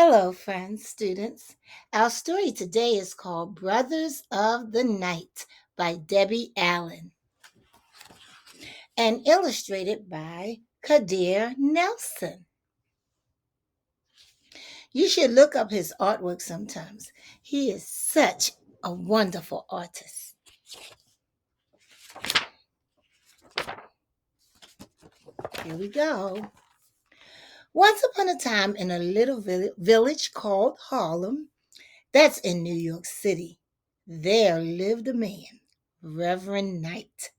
Hello, friends, students. Our story today is called Brothers of the Night by Debbie Allen and illustrated by Kadir Nelson. You should look up his artwork sometimes. He is such a wonderful artist. Here we go. Once upon a time in a little village called Harlem, that's in New York City, there lived a man, Reverend Knight,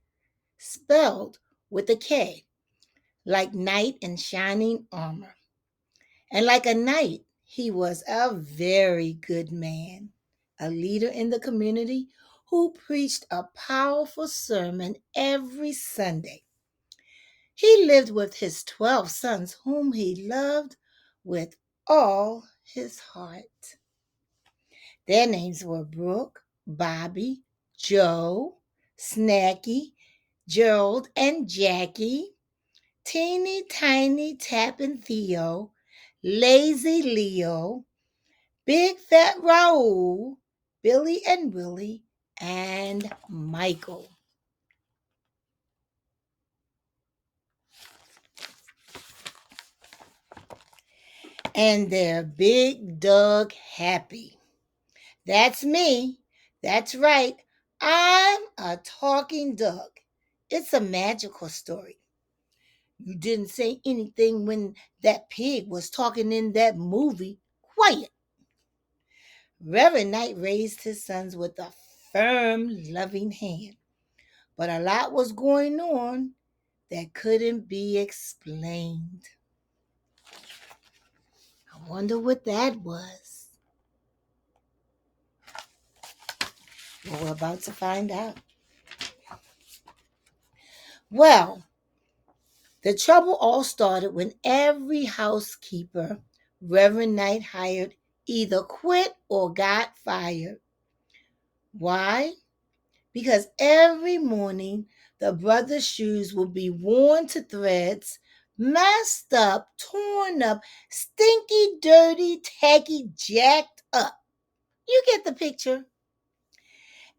spelled with a K, like knight in shining armor. And like a knight, he was a very good man, a leader in the community who preached a powerful sermon every Sunday. He lived with his 12 sons, whom he loved with all his heart. Their names were Brooke, Bobby, Joe, Snacky, Gerald, and Jackie, Teeny Tiny Tappin' Theo, Lazy Leo, Big Fat Raoul, Billy and Willie, and Michael. And their big dog Happy. That's me. That's right. I'm a talking dog. It's a magical story. You didn't say anything when that pig was talking in that movie. Quiet. Reverend Knight raised his sons with a firm, loving hand. But a lot was going on that couldn't be explained. I wonder what that was. Well, we're about to find out. Well, the trouble all started when every housekeeper Reverend Knight hired either quit or got fired. Why? Because every morning the brothers' shoes would be worn to threads, messed up, torn up, stinky, dirty, tacky, jacked up. You get the picture.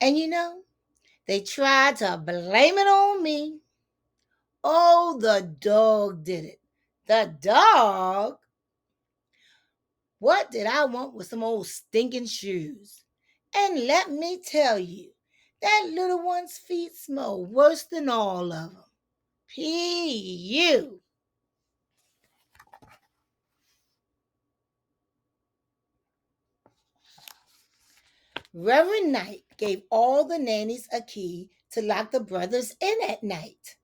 And they tried to blame it on me. Oh, the dog did it. The dog? What did I want with some old stinking shoes? And let me tell you, that little one's feet smell worse than all of them. P.U. Reverend Knight gave all the nannies a key to lock the brothers in at night.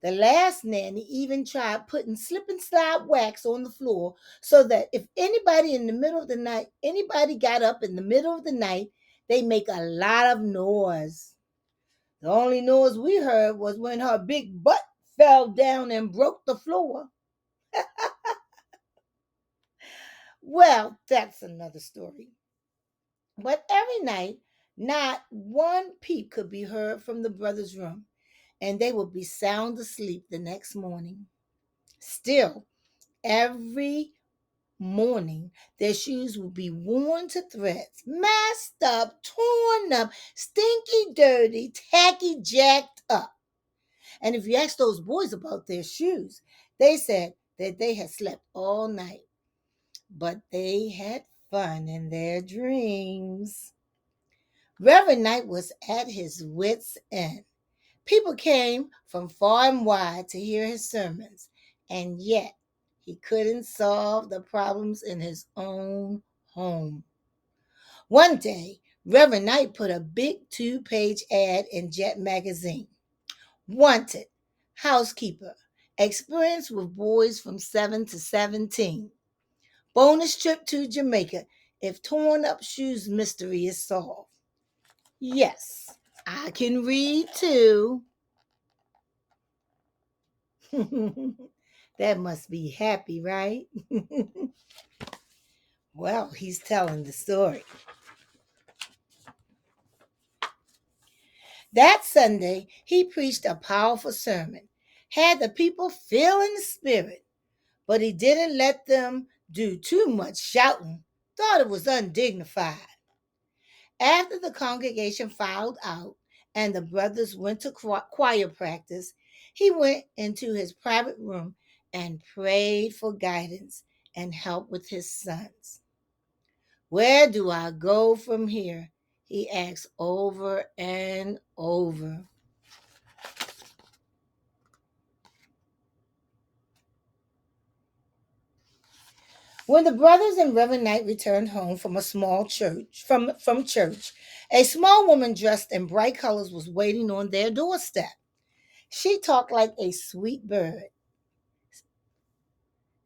The last nanny even tried putting slip and slide wax on the floor so that if anybody got up in the middle of the night, they make a lot of noise. The only noise we heard was when her big butt fell down and broke the floor. Well, that's another story. But every night, not one peep could be heard from the brothers' room, and they would be sound asleep the next morning. Still, every morning, their shoes would be worn to threads, messed up, torn up, stinky, dirty, tacky, jacked up. And if you asked those boys about their shoes, they said that they had slept all night, but they had fun in their dreams. Reverend Knight was at his wits' end. People came from far and wide to hear his sermons, and yet he couldn't solve the problems in his own home. One day, Reverend Knight put a big 2-page ad in Jet magazine. Wanted, housekeeper, experience with boys from 7 to 17. Bonus trip to Jamaica if torn up shoes mystery is solved. Yes, I can read too. That must be happy, right? Well, he's telling the story. That Sunday, he preached a powerful sermon, had the people feel in the spirit, but he didn't let them do too much shouting, thought it was undignified. After the congregation filed out and the brothers went to choir practice, he went into his private room and prayed for guidance and help with his sons. Where do I go from here? He asked over and over. When the brothers and Reverend Knight returned home from a small church, from church, a small woman dressed in bright colors was waiting on their doorstep. She talked like a sweet bird.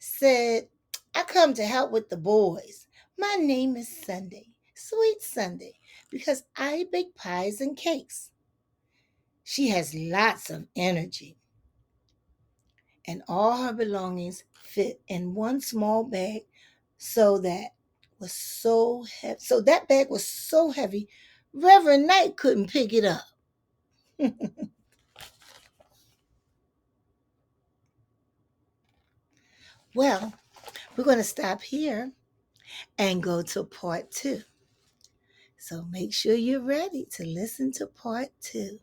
Said, I come to help with the boys. My name is Sunday, Sweet Sunday, because I bake pies and cakes. She has lots of energy, and all her belongings fit in one small bag so that bag was so heavy Reverend Knight couldn't pick it up. Well, we're going to stop here and go to part 2. So make sure you're ready to listen to part 2.